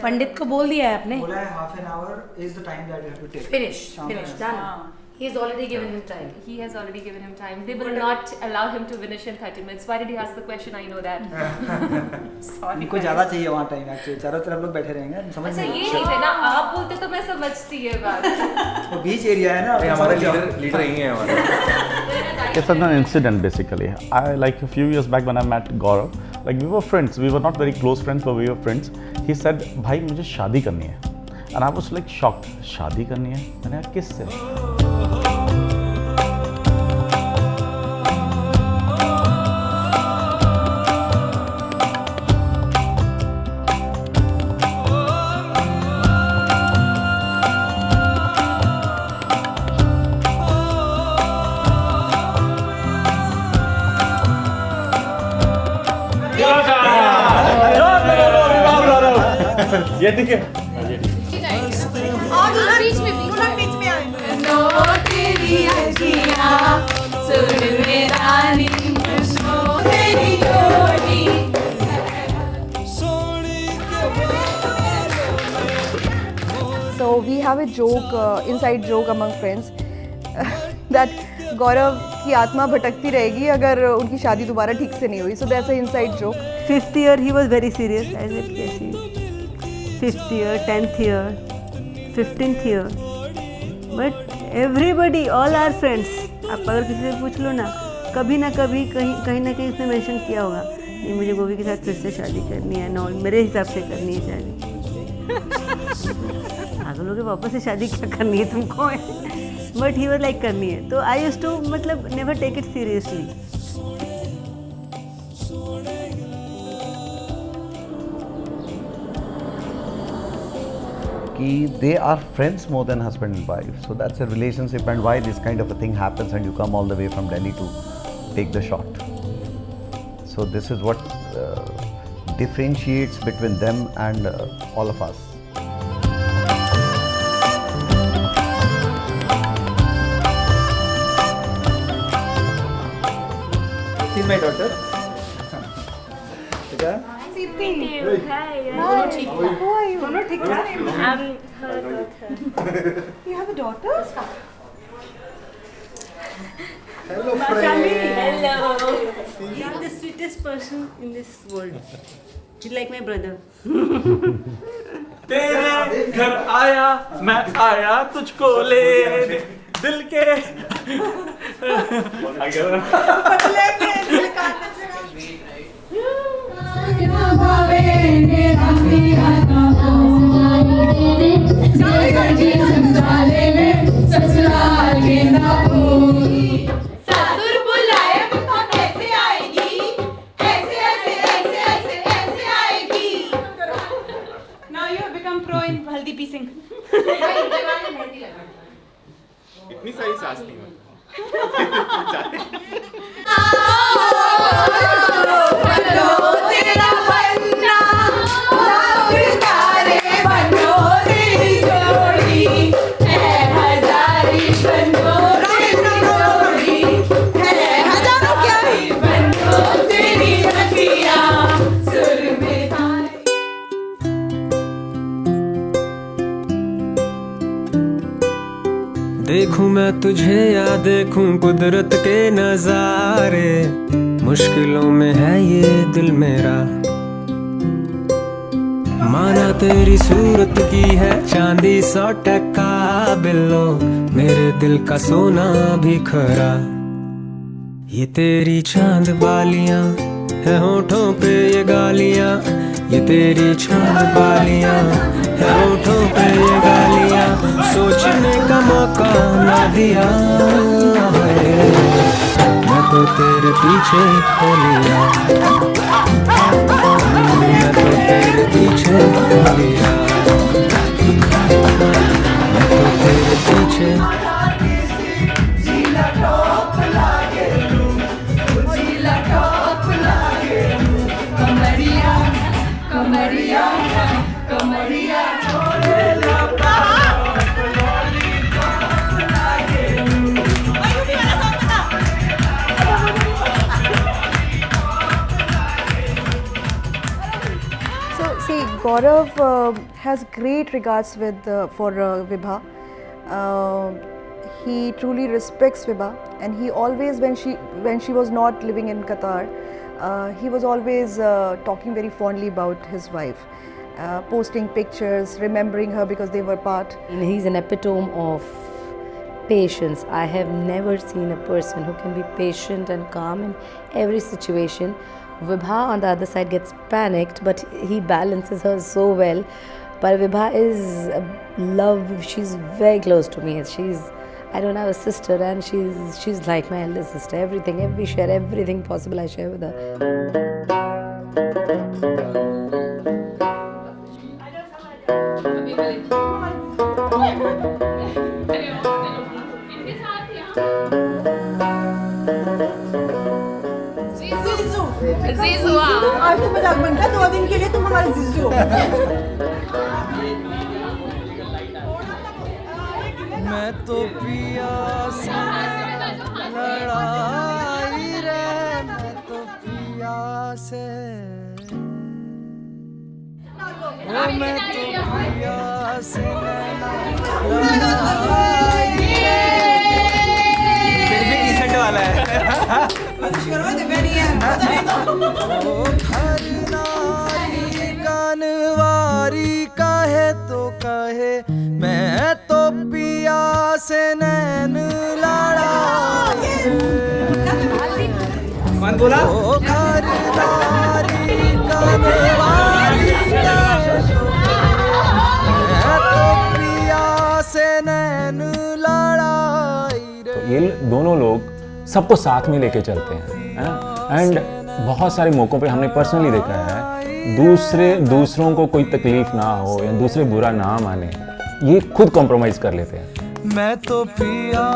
पंडित को बोल दिया है आपने? बोला है half an hour is the time that you have to take. Finish, done. He has already given him time. He has already given him time. They will not allow him to finish in 30 minutes. Why did he ask the question? I know that. Sorry. इनको ज़्यादा चाहिए वहाँ time actually, चारों तरफ लोग बैठे रहेंगे, समझ अच्छा नहीं। ये नहीं थे ना, आप बोलते तो मैं समझती है बात। वो बीच एरिया है ना, हमारे लीडर ही हैं हमारे। It's an incident basically. Like a few years back when I met Gaurav, like we were friends. We were not very close friends, but we were friends. He said, "भाई मुझे शादी करनी है." And I was like shocked. शादी करनी है? मैंने कहा किससे? ये ठीक है। और बीच में आए। नो तेरी अखियाँ सुन मेरा नींद तेरी जोड़ी। So we have a joke, inside joke among friends that गौरव की आत्मा भटकती रहेगी अगर उनकी शादी दोबारा ठीक से नहीं हुई. So that's an inside joke. 5th year he was very serious. I said कैसी 5th year, 10th year, 15th year. But everybody, all our friends, आप अगर किसी से पूछ लो ना, कभी ना कभी कहीं ना कहीं उसने मेंशन किया होगा नहीं मुझे गोभी के साथ फिर से शादी करनी है ना, मेरे हिसाब से करनी है शादी। पागलों के वापस से शादी क्या करनी है तुमको? बट ही वाज लाइक करनी है, तो आई यूज्ड टू मतलब never take it seriously. They are friends more than husband and wife, so that's a relationship, and why this kind of a thing happens and you come all the way from Delhi to take the shot. So this is what differentiates between them and all of us. She's my daughter. Okay. दोनों ठीक ठाक। Who are you? दोनों ठीक ठाक। I'm her daughter. You have a daughter? Hello friend. Hello. You are the sweetest person in this world. You're like my brother. तेरे घर आया मैं आया तुझको लेने दिल के पतले के दिल का ससुर बुलाए तो कैसे आएगी? ऐसे ऐसे ऐसे ऐसे ऐसे आएगी। Now you have become pro in haldi piecing. इतनी सारी सास नहीं होती। बनो तेरा बनना तारे बनो तेरी जोड़ी है हजारी बनो तेरी जोड़ी है हजारों क्या बनो तेरी अखियाँ सुर में तारे। देखूं मैं तुझे या देखूं कुदरत के नजारे, मुश्किलों में है ये दिल मेरा। माना तेरी सूरत की है चांदी 100% बिल्लो, मेरे दिल का सोना भी खरा। ये तेरी चांद बालियां है होठों पे ये गालियां, ये तेरी चांद बालियां है होठों पे ये गालियां, सोचने का मौका ना दिया है, मैं तो तेरे पीछे हो लिया, मैं तो तेरे पीछे हो लिया, मैं तो तेरे पीछे। कमरिया कमरिया छोड़े लपा So see, Gaurav has great regards for Vibha. He truly respects Vibha, and he always, when she was not living in Qatar, he was always talking very fondly about his wife, posting pictures, remembering her because they were part. And he's an epitome of patience. I have never seen a person who can be patient and calm in every situation. Vibha on the other side gets panicked, but he balances her so well. But Vibha is love. She's very close to me. I don't have a sister, and she's like my elder sister. Everything, we share everything possible. I share with her. जीजू आज तो मजाक बनता 2 दिन के लिए तुम हमारे जीजू हो। मैं तो पिया से लड़ाई रे, मैं तो पिया से, ओ मैं तो पिया से लड़ाई रे। फिर भी टी-शर्ट वाला है। ओ खरनारी कानवारी काहे तो कहे, मैं तो पिया से नैन लड़ाई रे। कौन बोला? ओ खरनारी कानवारी काहे तो कहे, मैं तो पिया से नैन लड़ाई रे। ये दोनों लोग सबको साथ में लेके चलते हैं, एंड बहुत सारे मौक़ों पे हमने पर्सनली देखा है दूसरों को कोई तकलीफ ना हो या दूसरे बुरा ना माने, ये खुद कॉम्प्रोमाइज़ कर लेते हैं। मैं तो पिया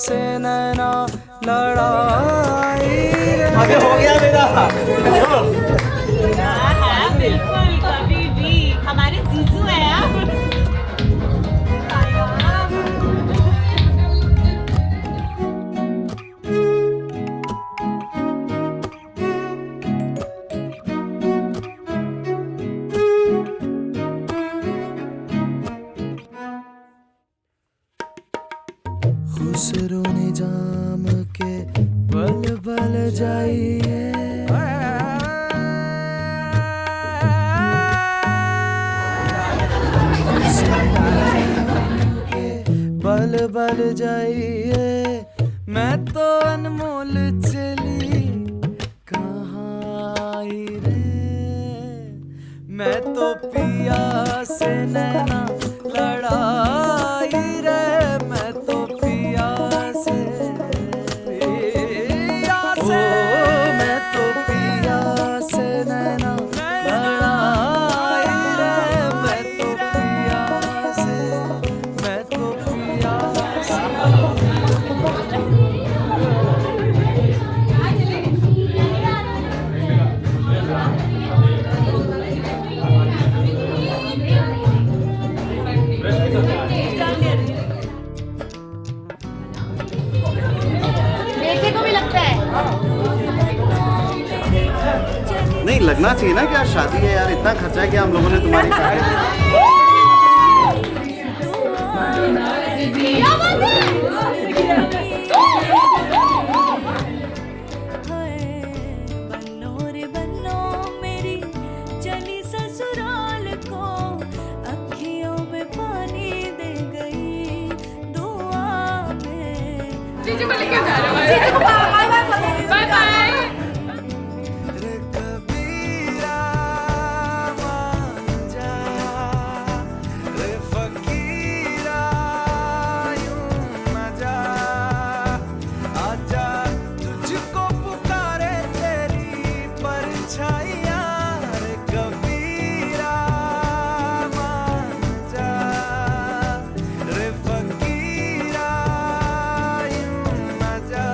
से नैना लड़ाई रे। अबे हो गया मेरा। बिल्कुल कभी भी हमारे जीजू है आप। खुसरो ने जाम के बल बल जाइए, बल बल जाइए, मैं तो अनमोल चली कहाँ आई रे। मैं तो पिया से नैना लड़ाई रे, मैं तो पिया से, मैं तो पिया से नैना लड़ाई रे, मैं तो पिया से, मैं तो पिया से। नहीं लगना चाहिए ना कि यार शादी है यार, इतना खर्चा किया हम लोगों ने तुम्हारी जीजू को लेके जा रहे हो। Bye bye. रे फकीरा यूं न जा।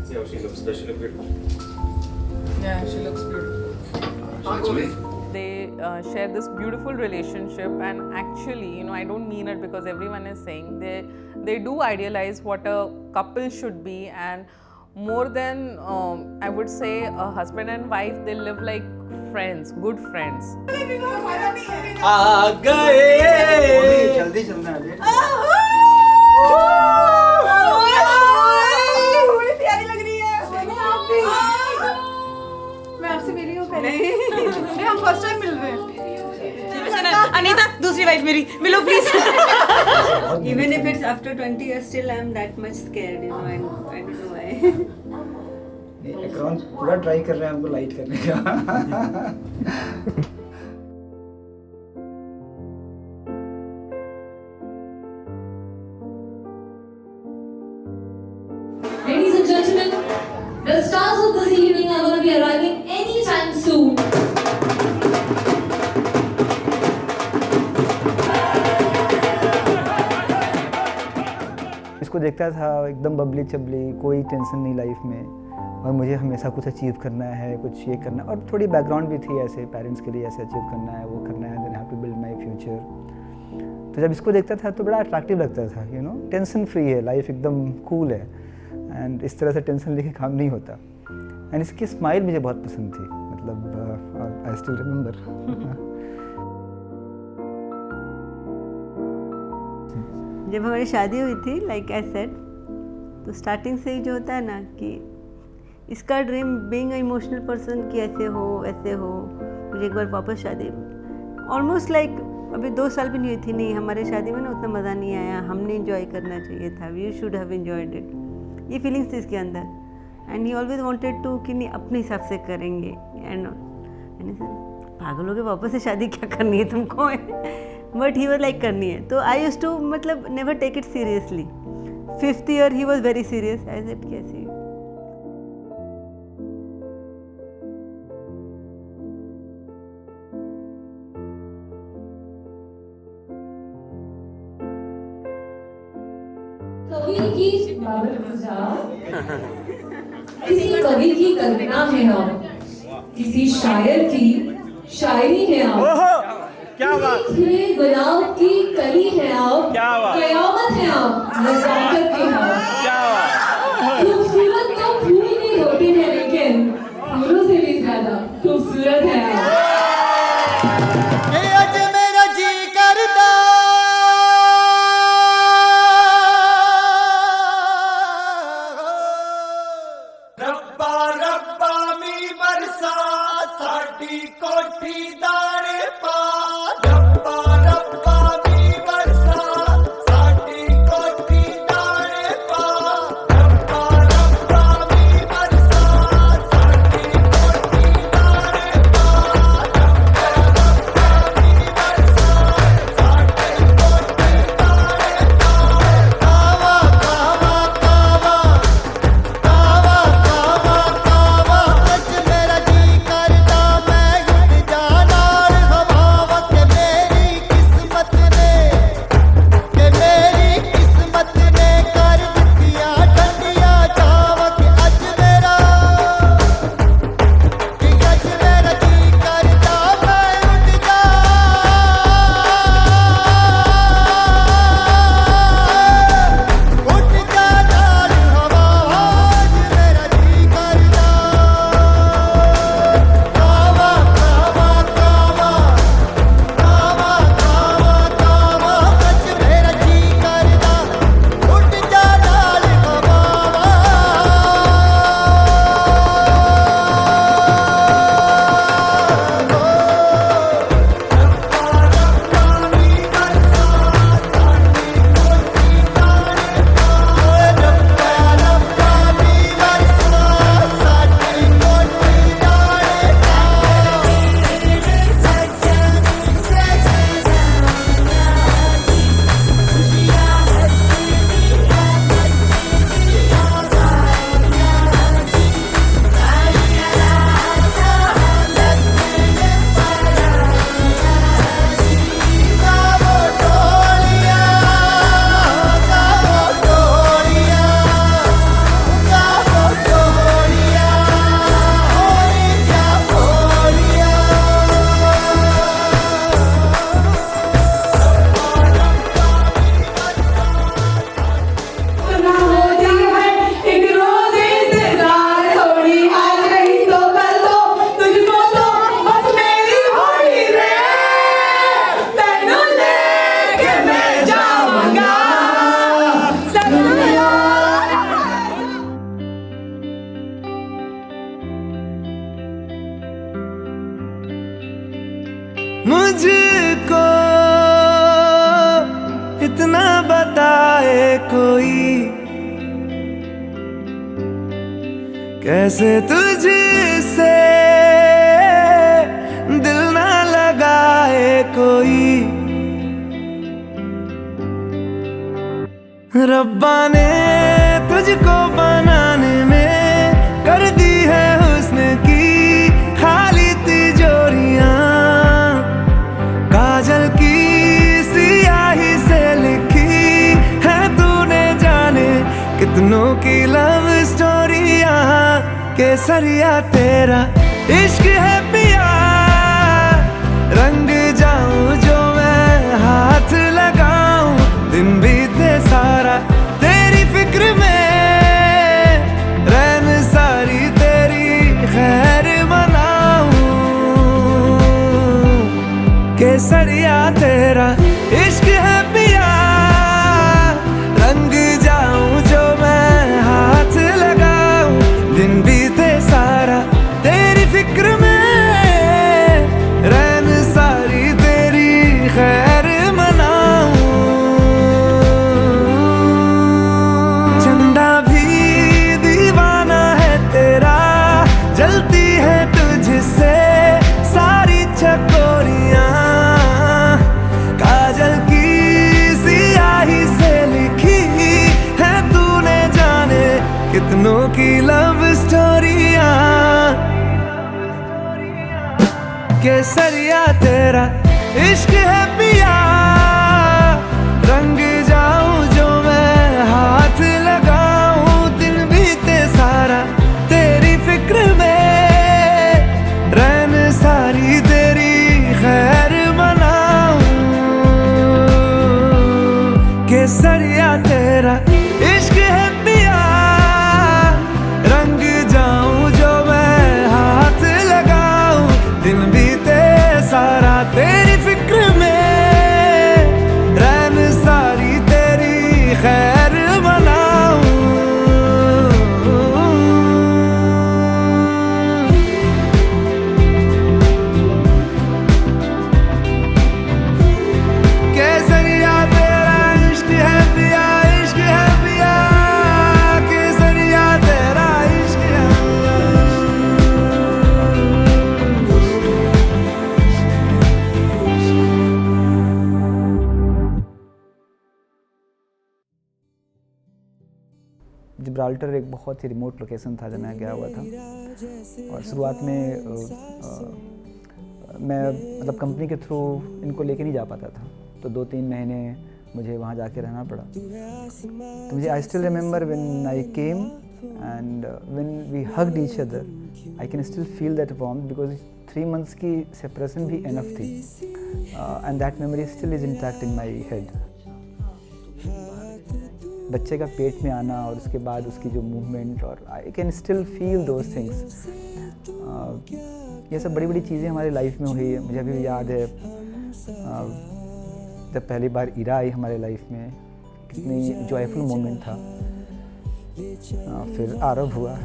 See how she looks, does she look beautiful? Yeah, she looks beautiful. They share this beautiful relationship, and actually, you know, I don't mean it because everyone is saying they do idealize what a couple should be, and more than I would say a husband and wife, they live like friends, good friends. आ गए जल्दी चलना है बड़ी प्यारी लग रही है। मैं आपसे मिली हूँ पहले। नहीं, हम फर्स्ट टाइम मिल रहे हैं। अनीता दूसरी वाइफ मेरी मिलो please. Even if it's after 20 years, still I'm that much scared, you know, and I don't know why. एकरॉन पूरा ट्राई कर रहे हैं हमको लाइट करने का। Ladies and gentlemen, the stars of this evening are going to be arriving anytime soon. इसको देखता था एकदम बबली चबली, कोई टेंशन नहीं लाइफ में, और मुझे हमेशा कुछ अचीव करना है, कुछ ये करना, और थोड़ी बैकग्राउंड भी थी ऐसे पेरेंट्स के लिए, ऐसे अचीव करना है, वो करना है, then have to build my future. तो जब इसको देखता था तो बड़ा अट्रैक्टिव लगता था, यू नो, टेंशन फ्री है लाइफ, एकदम कूल है, एंड इस तरह से टेंशन लेके काम नहीं होता। एंड इसकी स्माइल मुझे बहुत पसंद थी, मतलब आई स्टिल रिमेंबर। जब हमारी शादी हुई थी, लाइक आई सेड, तो स्टार्टिंग से ही जो होता है ना कि इसका dream being a emotional person कि ऐसे हो ऐसे हो, मुझे एक बार वापस शादी, ऑलमोस्ट लाइक अभी 2 साल भी नहीं हुई थी, नहीं हमारे शादी में ना उतना मज़ा नहीं आया, हमने इंजॉय करना चाहिए था, we should have enjoyed it, ये फीलिंग्स थी इसके अंदर। And he always wanted to कि नहीं अपने हिसाब से करेंगे, एंड मैंने सर पागल हो गए, वापस से शादी क्या करनी है तुमको, बट ही वाज लाइक करनी है। तो आई यूज्ड टू मतलब never take it seriously. 5th year he was very serious, I said कैसे कवि की बाबर पूजा, किसी कवि की कल्पना है आप, किसी शायर की शायरी है आप, क्या बात, खिले गुलाब की कली है आप, क्या बात, कयामत है आप, नज़ाकत के आप, क्या बात, खूबसूरत तो फूल भी होते हैं लेकिन फूलों से भी ज्यादा खूबसूरत है आप। आज मेरा जी करदा रब्बा रब्बा मी बरसा साडी कोठी दाने पा, रब्बा रब्बा मी बरसा साडी कोठी दाने पा। कैसे तुझसे दिल ना लगाए कोई, रब्बा ने तुझको बनाने में कर दी है हुस्न की खाली तिजोरियां, काजल की सियाही से लिखी है तूने जाने कितनों की लव स्टोरियां। केसरिया तेरा इश्क है पिया, रंग जाऊं जो मैं हाथ लगाऊं, दिन बीते सारा तेरी फिक्र में, रैन सारी तेरी खैर मनाऊं। केसरिया तेरा इश्क है पिया, रंग जाऊं जो मैं हाथ लगाऊं, दिन बीते सारा तेरी फिक्र में, रैन सारी तेरी खैर मनाऊं। चंदा भी दीवाना है तेरा, जलती है तुझसे सारी चकोरियां, काजल की सियाही से लिखी है तूने जाने कितनों की लव स्टोरियां। केसरिया तेरा इश्क है पिया, रंग जाऊं जो मैं हाथ लगाऊं, दिन बीते सारा तेरी फिक्र में, रैन सारी तेरी खैर मनाऊं। केसरिया तेरा इश्क है पिया, रंग जाऊं जो मैं हाथ लगाऊं, दिन बीते सारा तेरी फिक्र में, रैन सारी तेरी खैर मनाऊं। केसरिया तेरा इश्क है पिया, इश्क है पिया, केसरिया तेरा इश्क है पिया। 'जिब्राल्टर एक बहुत ही रिमोट लोकेशन था जब मैं गया हुआ था, और शुरुआत में मैं मतलब कंपनी के थ्रू इनको लेके नहीं जा पाता था, तो 2-3 महीने मुझे वहाँ जाके रहना पड़ा। तो मुझे I still remember when I came and when we hugged each other, I can still feel that warmth because 3 months की सेपरेशन भी एनफ थी, and that memory still is intact in my head. बच्चे का पेट में आना और उसके बाद उसकी जो मूवमेंट, और आई can still feel those things. ये सब बड़ी बड़ी चीज़ें हमारी लाइफ में हुई है। मुझे अभी याद है जब पहली बार ईरा आई हमारे लाइफ में, कितनी जॉयफुल मोमेंट था। फिर आरव हुआ।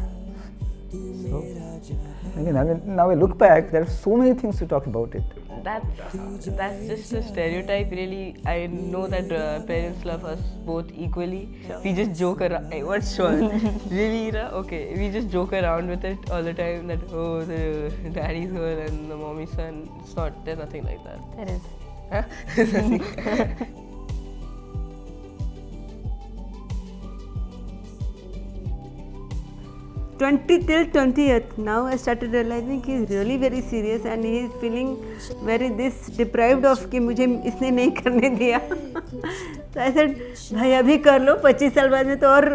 Now I look back, there are so many things to talk about it. That's just a stereotype, really. I know that parents love us both equally. Sure. We just joke around. Hey, what's sure? Really, Ira? Okay, we just joke around with it all the time. That the daddy's girl and the mommy's son. It's not. There's nothing like that. There is. Huh? 20 till 20th. Now I started realizing he is really very serious and he is feeling very this deprived of कि मुझे इसने नहीं करने दिया. तो I said भाई अभी कर लो, 25 साल बाद में तो और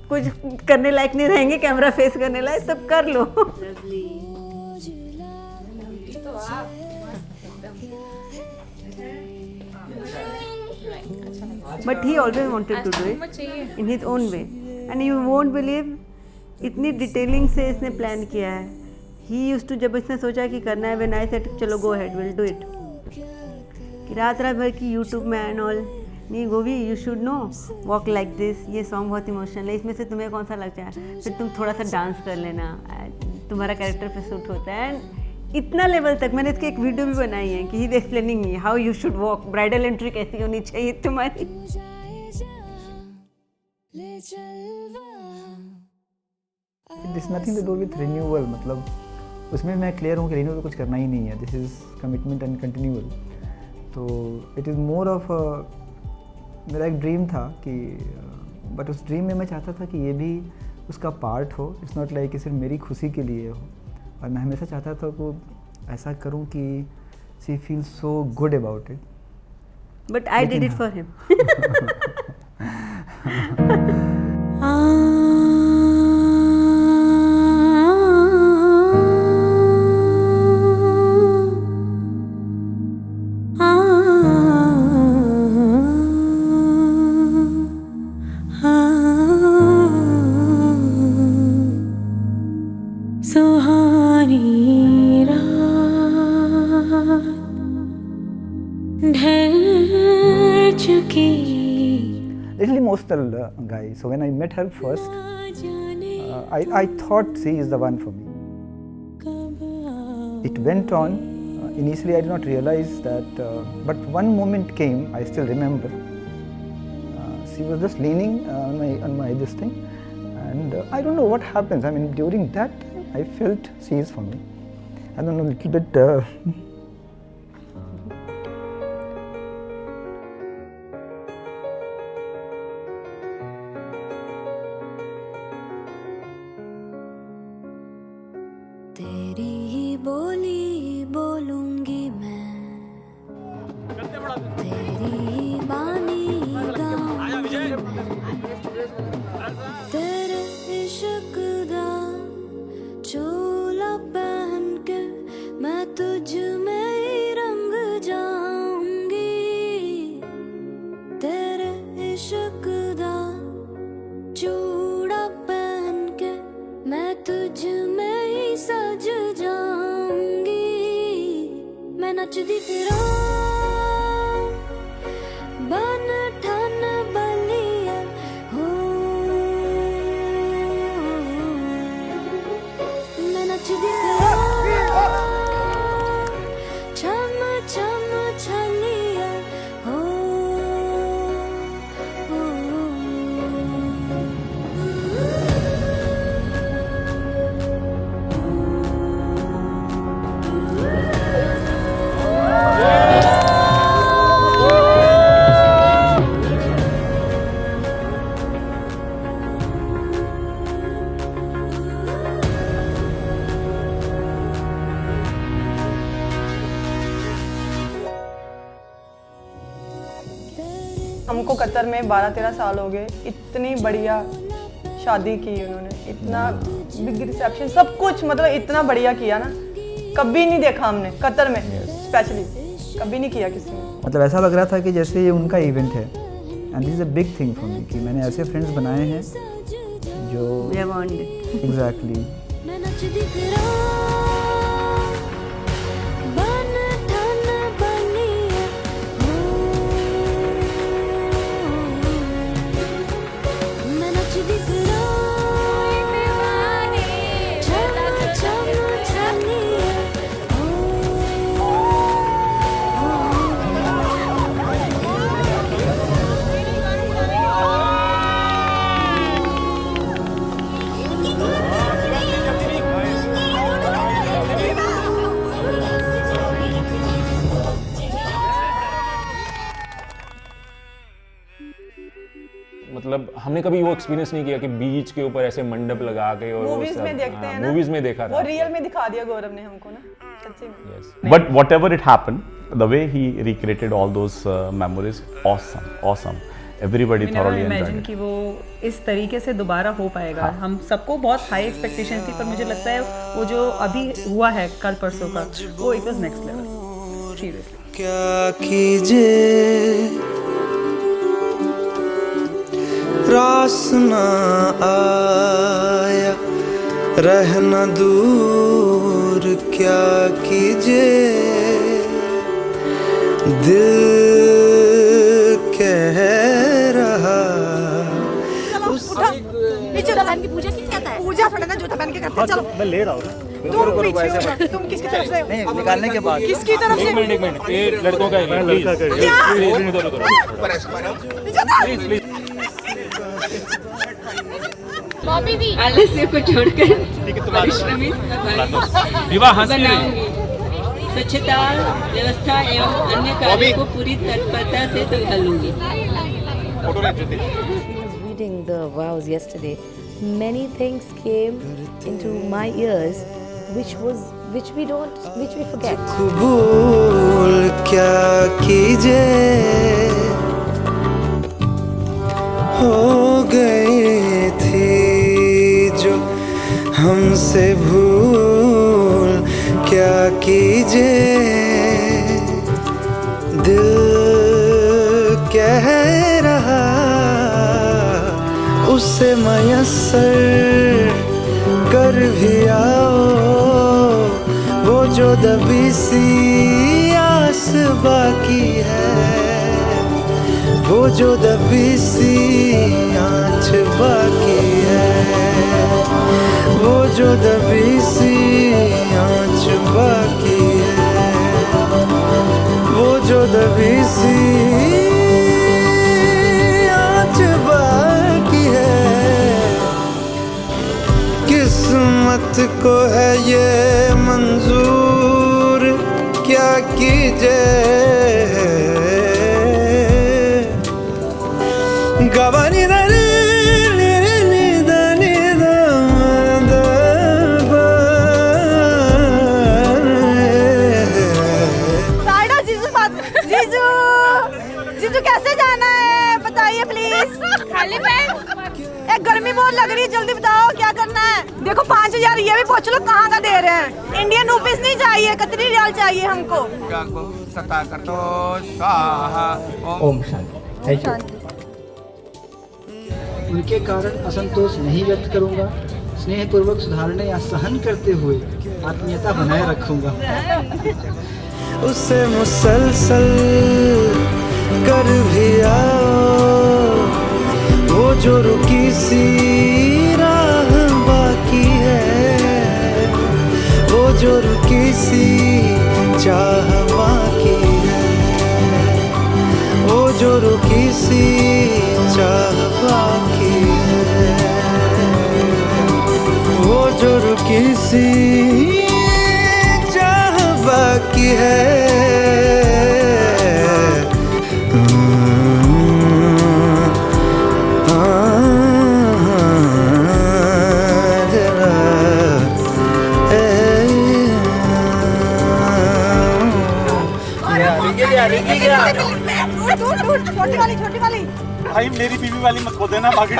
कुछ करने लायक नहीं रहेंगे, कैमरा फेस करने लायक, तब कर लो. But he always wanted to do it in his own way, and you won't believe इतनी डिटेलिंग से इसने प्लान किया है. ही यूज्ड टू, जब इसने सोचा कि करना है, व्हेन आई सेड चलो go ahead will do it, कि रात रात भर की यूट्यूब में एंड ऑल. नहीं गोभी, you should know walk like this, ये सॉन्ग बहुत इमोशनल है, इसमें से तुम्हें कौन सा लगता है, फिर तुम थोड़ा सा डांस कर लेना, तुम्हारा कैरेक्टर पे सूट होता है. एंड इतना लेवल तक मैंने इसकी एक वीडियो भी बनाई है कि he is explaining me how you should walk, bridal entry कैसी होनी चाहिए तुम्हारी. This nothing to do with renewal, मतलब उसमें मैं क्लियर हूँ कि रिन्यूअल कुछ करना ही नहीं है, this is commitment and continual. तो इट इज़ मोर ऑफ मेरा एक ड्रीम था कि बट उस ड्रीम में मैं चाहता था कि ये भी उसका पार्ट हो, इट्स नॉट लाइक कि सिर्फ मेरी खुशी के लिए हो। और मैं हमेशा चाहता था कि ऐसा करूँ कि she feel so good about it. But I did it for him. Little emotional guy. So when I met her first, I thought she is the one for me. It went on. Initially, I did not realize that, but one moment came. I still remember. She was just leaning on my this thing, and I don't know what happens. I mean, during that time, I felt she is for me. I don't know, a little bit. तेरी ही बोली बोलूंगी मैं, तेरी ही बानी गाऊंगी मैं, तेरे इश्क दा चोला पहन के मैं तुझ में ही रंग जाऊंगी, तेरे इश्क दा चूड़ा पहन के मैं तुझ में सज जाऊंगी, मैं नचदी फिरा बन ठन बलिया हो, मैं नचदी फिरा छम छम छलिया हो, हमको कतर में 12-13 साल हो गए, इतनी बढ़िया शादी की उन्होंने, इतना बिग रिसेप्शन, सब कुछ मतलब इतना बढ़िया किया ना, कभी नहीं देखा हमने कतर में, स्पेशली कभी नहीं किया किसी ने। मतलब ऐसा लग रहा था कि जैसे ये उनका इवेंट है, and this is a big thing for me कि मैंने ऐसे फ्रेंड्स बनाए हैं जो एग्जैक्टली मतलब हमने कभी वो एक्सपीरियंस नहीं किया कि बीच के ऊपर ऐसे मंडप लगा के और मूवीज में देखते हैं ना, मूवीज में देखा था, वो रियल में दिखा दिया गौरव ने हमको ना, सच्ची में। But whatever it happened, the way he recreated all those memories, awesome. Everybody thoroughly enjoyed it. कि वो इस तरीके से दोबारा हो पाएगा। हम सबको बहुत हाई एक्सपेक्टेशन थी, पर मुझे लगता है वो जो अभी हुआ है कल परसों का, वो it was next level seriously. क्या कीजिए रास ना आया रहना दूर, क्या कीजिए दिल कह रहा। जूता पहन के पूजा क्यों करता है? पूजा थोड़ा ना जूता पहन के करते हैं। चलो मैं ले रहा हूँ। तुम किसकी तरफ से? नहीं, निकालने के बाद किसकी तरफ से? एक मिनट ये लड़कों का है, प्लीज आलस्य को छोड़कर परिश्रमित विवाह बनाऊंगी। स्वच्छता, व्यवस्था एवं अन्य कार्यों को पूरी तत्परता से संभालूंगी। Reading the vows yesterday, many things came into my ears, which we forget. भूल क्या कीजिए हो गई थी जो हमसे भूल क्या कीजिए दिल कह रहा उसे मयस्सर कर भी आओ वो जो दबी सी आस बाकी है वो जो दबी सी आँच बाकी है वो जो दबी सी आँच बाकी है वो जो दबी सी आँच बाकी है किस्मत को है ये मंजूर क्या कीजिए गवानी जीजू कैसे जाना है बताइए प्लीज। खाली बैग एक गर्मी बहुत लग रही है जल्दी बताओ क्या करना है। देखो 5000 ये भी पूछ लो कहाँ का दे रहे हैं। इंडियन रुपीस नहीं चाहिए कतरी रियाल चाहिए हमको। ओम शांति। उनके कारण असंतोष नहीं व्यक्त करूंगा। स्नेहपूर्वक सुधारने या सहन करते हुए आत्मीयता बनाए रखूंगा। उसे मुसलसल कर भी आओ वो जो रुकी सी राह बाकी है वो जो रुकी सी चाह बाकी है वो जो रुकी सी चाह बाकी है वो जो रुकी सी चाह बाकी है छोटी वाली भाई मेरी बीवी वाली मत खो देना बाकी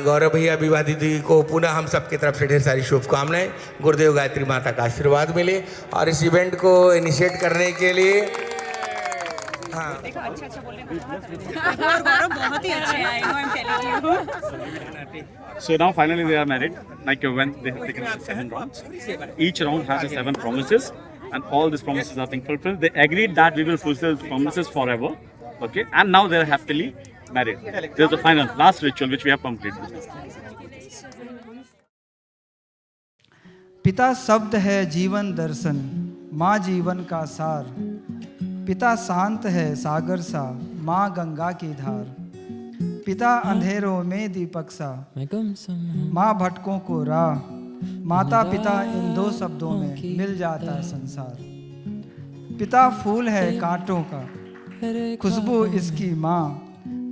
गौरव भैया विवाह दीदी को पुनः हम सबकी तरफ से ढेर सारी शुभकामनाएं। गुरुदेव गायत्री माता का आशीर्वाद मिले और इस इवेंट को इनिशिएट करने के लिए बहुत ही अच्छे हैं। I know I'm telling you. So now finally they are married. Like when they have taken 7 rounds. Each round has 7 promises, and all these promises are being fulfilled. They agreed that we will fulfill the promises forever. Okay, and now they are happily married. This is the final last ritual which we have completed. पिता शब्द है जीवन दर्शन, माँ जीवन का सार। पिता शांत है सागर सा, माँ गंगा की धार। पिता अंधेरों में दीपक सा, माँ भटकों को राह। माता पिता इन दो शब्दों में मिल जाता है संसार। पिता फूल है कांटों का, खुशबू इसकी माँ।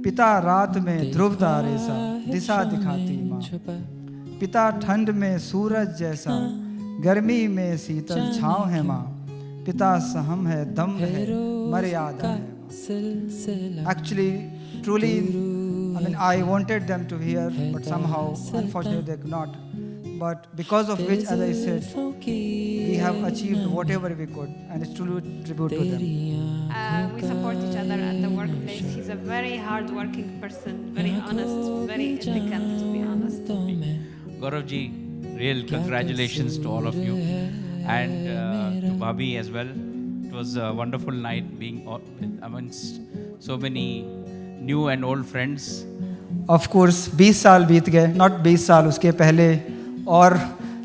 पिता रात में ध्रुव तारे सा, दिशा दिखाती माँ। पिता ठंड में सूरज जैसा, गर्मी में शीतल छाँव है माँ। पिता सहम है, दम्भ है, मर्यादा है। Actually, truly, I mean, I wanted them to hear, but somehow, unfortunately, they could not. But because of which, as I said, we have achieved whatever we could, and it's truly tribute to them. We support each other at the workplace. He's a very hard-working person, very honest, very ethical, to be honest. Gaurav ji, real congratulations to all of you, and to Bhabhi as well. It was a wonderful night being amongst so many new and old friends. Of course, 20 साल बीत गए, not 20 साल, उसके पहले और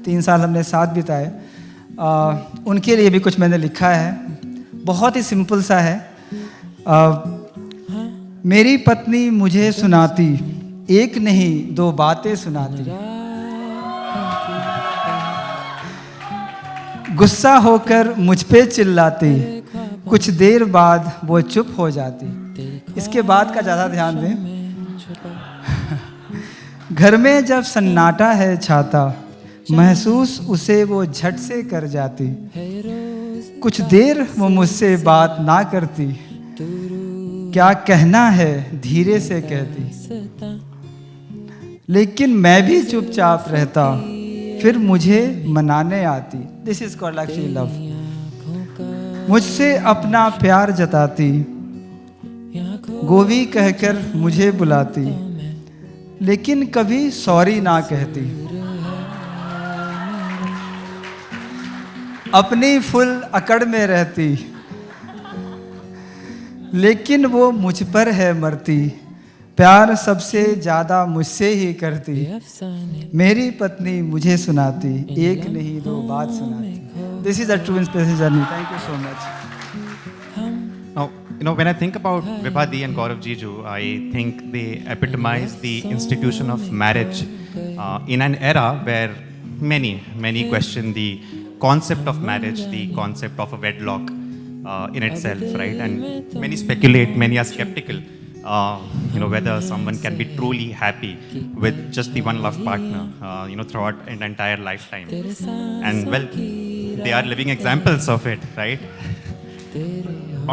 3 साल हमने साथ बिताए। उनके लिए भी कुछ मैंने लिखा है। बहुत ही सिंपल सा है। मेरी पत्नी मुझे सुनाती, एक नहीं दो बातें सुनाती, गुस्सा होकर मुझ पे चिल्लाती, कुछ देर बाद वो चुप हो जाती। इसके बाद का ज़्यादा ध्यान दें। घर में जब सन्नाटा है छाता, महसूस उसे वो झट से कर जाती, कुछ देर वो मुझसे बात ना करती, क्या कहना है धीरे से कहती, लेकिन मैं भी चुपचाप रहता, फिर मुझे मनाने आती। This is called actually love. मुझसे अपना प्यार जताती, गोवी कहकर मुझे बुलाती, लेकिन कभी सॉरी ना कहती, अपनी फुल अकड़ में रहती, लेकिन वो मुझ पर है मरती, प्यार सबसे ज़्यादा मुझसे ही करती, मेरी पत्नी मुझे सुनाती, एक नहीं दो बात सुनाती। This is a true inspirational journey. Thank you so much. Now, when I think about Vibha Di and Gaurav Jiju, I think they epitomize the institution of marriage in an era where many question the concept of marriage, the concept of a wedlock in itself, right? And many speculate, many are skeptical, whether someone can be truly happy with just the one love partner, throughout an entire lifetime. And well, they are living examples of it, right?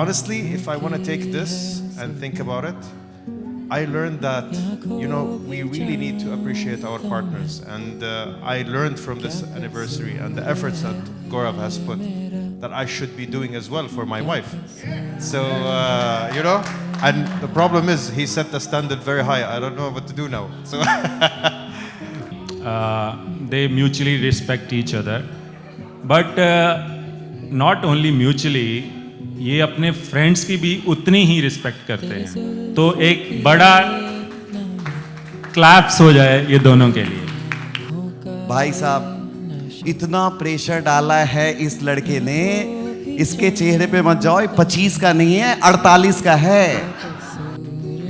Honestly, if I want to take this and think about it, I learned that, we really need to appreciate our partners. And I learned from this anniversary and the efforts that Gaurav has put that I should be doing as well for my wife. So, and the problem is he set the standard very high. I don't know what to do now. So they mutually respect each other. But not only mutually, ये अपने friends की भी उतनी ही respect करते हैं। तो एक बड़ा क्लैप्स हो जाए ये दोनों के लिए। भाई साहब, इतना प्रेशर डाला है इस लड़के ने, इसके चेहरे पे मत जाओ, 25 का नहीं है 48 का है।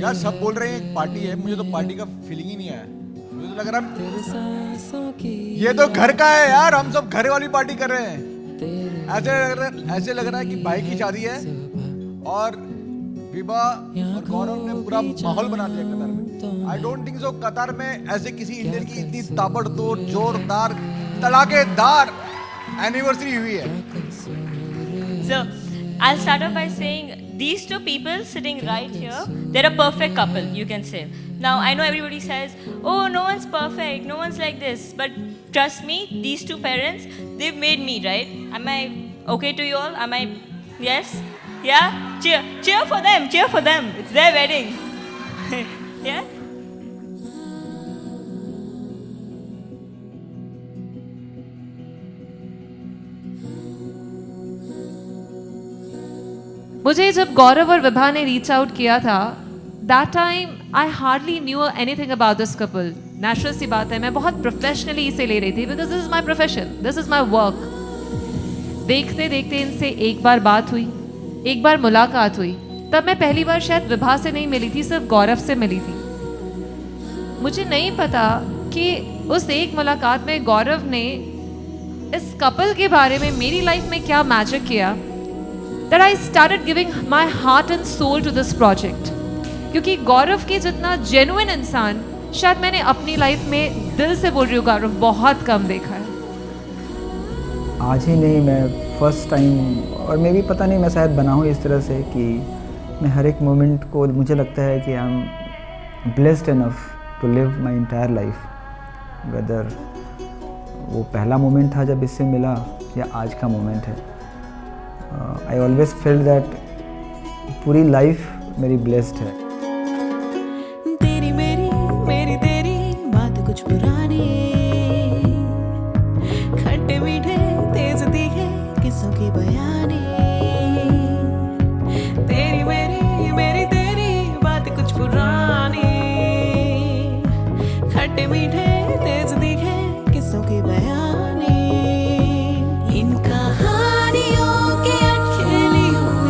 यार सब बोल रहे हैं एक पार्टी है, मुझे तो पार्टी का फीलिंग ही नहीं आया। मुझे तो लग रहा ये तो घर का है यार, हम सब घर वाली पार्टी कर रहे हैं। ऐसे लग रहा है कि भाई की शादी है और विभा और गौरव ने पूरा माहौल बना दिया कतार में। आई डोंट थिंक सो कतार में ऐसे किसी इंडियन की इतनी ताबड़तोड़ जोरदार तड़ाकेदार एनिवर्सरी हुई है। So, I'll start off by saying these two people sitting right here, they're a perfect couple, you can say. Now, I know everybody says, oh, no one's perfect, no one's like this. But trust me, these two parents, they've made me, right? Am I okay to you all? Am I, yes? Yeah? Cheer for them, cheer for them. It's their wedding. Yeah? मुझे जब गौरव और विभा ने reach out किया था, that time I hardly knew anything about this couple. Natural सी बात है, मैं बहुत प्रोफेशनली इसे ले रही थी because this is my profession, this is my work. देखते देखते इनसे एक बार बात हुई, एक बार मुलाकात हुई। तब मैं पहली बार शायद विभा से नहीं मिली थी, सिर्फ गौरव से मिली थी। मुझे नहीं पता कि उस एक मुलाकात में गौरव ने इस कपल के बारे में मेरी लाइफ में क्या मैजिक किया, that I started giving my heart and soul to this project. क्योंकि गौरव के जितना जेन्युइन इंसान शायद मैंने अपनी लाइफ में, दिल से बोल रही हूँ गौरव, बहुत कम देखा है। आज ही नहीं, मैं फर्स्ट टाइम, और मैं भी पता नहीं मैं शायद बना हूँ इस तरह से कि मैं हर एक मोमेंट को, मुझे लगता है कि I am blessed enough to live my entire life, whether वो पहला मोमेंट था जब इससे मिला या आज का मोमेंट है। आई ऑलवेज फील दैट पूरी लाइफ मेरी ब्लेस्ड है। तेरी मेरी तेरी बात कुछ पुरानी, खट्टे मीठे तेज तीखे किस्सों की बयानी। तेरी मेरी तेरी बात कुछ पुरानी, खट्टे मीठे तेज तीखे किस्सों की बयानी। इन कहानियों के अकेली हूँ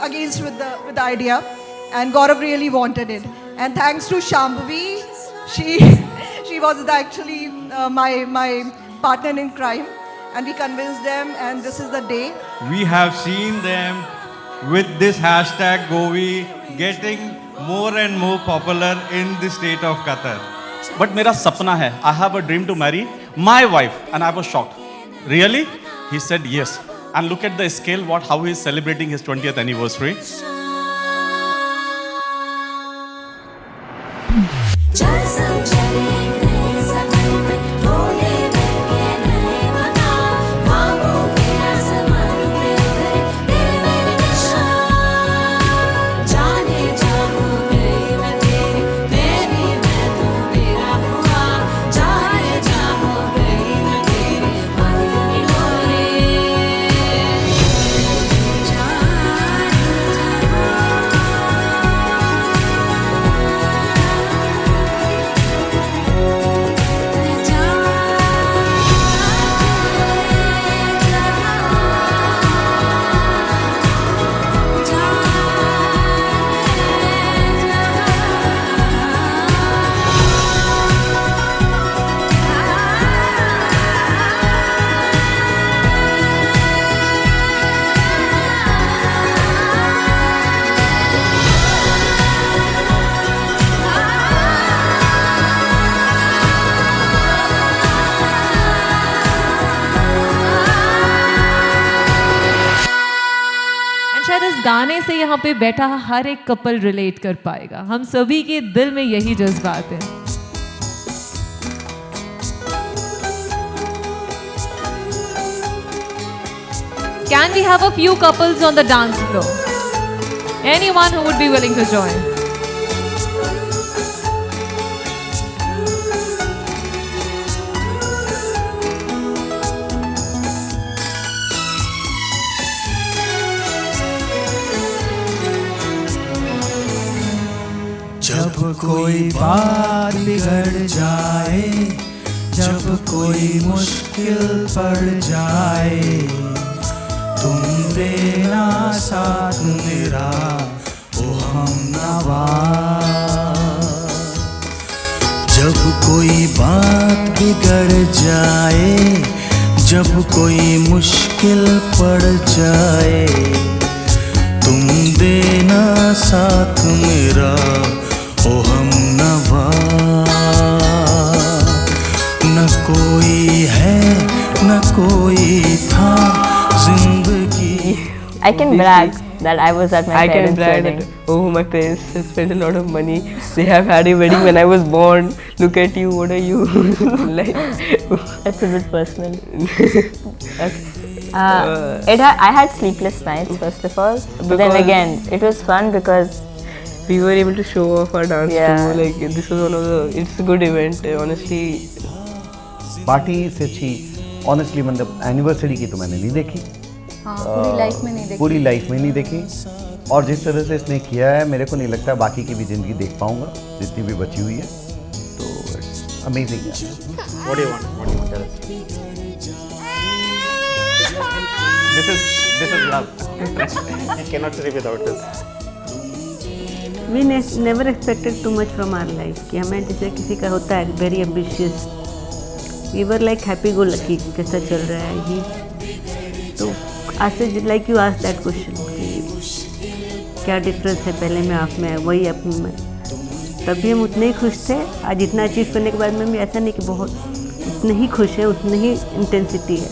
against with the idea, and Gaurav really wanted it. And thanks to Shambhavi, she was actually my partner in crime, and we convinced them, and this is the day. We have seen them with this hashtag Govi getting more and more popular in the state of Qatar. But मेरा सपना है, I have a dream to marry my wife, and I was shocked. Really? He said yes. And look at the scale, how he is celebrating his 20th anniversary. गाने से यहाँ पे बैठा हर एक couple relate कर पाएगा. हम सभी के दिल में यही जज्बात है. Can we have a few couples on the dance floor? Anyone who would be willing to join? जब कोई बात बिगड़ जाए, जब कोई मुश्किल पड़ जाए, तुम देना साथ मेरा ओ हमनवा। जब कोई बात बिगड़ जाए, जब कोई मुश्किल पड़ जाए, तुम देना साथ मेरा ओ हमनवा। न कोई है न कोई था जिंदगी। I can brag that I was at my I can parents' brag wedding. that, oh, my parents have spent a lot of money. They have had a wedding when I was born. Look at you, what are you? Like, that's a bit personal. I had sleepless nights first of all, but then again it was fun because we were able to show off our dance too. Like this was one of the, it's a good event honestly. Party से अच्छी honestly मतलब anniversary की तो मैंने नहीं देखी। पूरी life में नहीं देखी। पूरी लाइफ में नहीं देखी। और जिस तरह से इसने किया है मेरे को नहीं लगता बाकी की भी ज़िंदगी देख पाऊंगा जितनी भी बची हुई है। तो अमेजिंग है। What do you want? What do you want? Tell us. This is love. You cannot live without this. We never expected too much from our life. कि हमें जैसे किसी का होता है very ambitious. We were like happy go lucky कैसा चल रहा है ये। तो आज से like you asked that question कि क्या डिफरेंस है पहले में आप में वही अब में। तभी हम उतने ही खुश थे। आज इतना अचीव करने के बाद में भी ऐसा नहीं कि बहुत उतने ही खुश हैं, उतनी ही इंटेंसिटी है।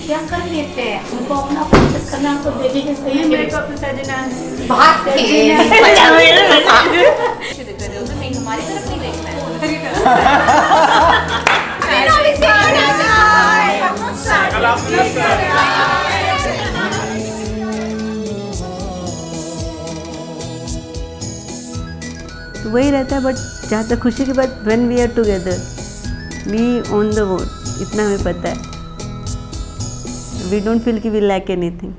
क्या कर लेते हैं उनको अपना प्रोसेस करना तो बेबी के सही है। मेरे को अपना सजना भाग के नहीं हमारी तरफ नहीं देखना है उधर ही तो वही रहता है। बट जहाँ तक खुशी की बात when we are together we own the world इतना हमें पता है। We don't feel कि we lack anything.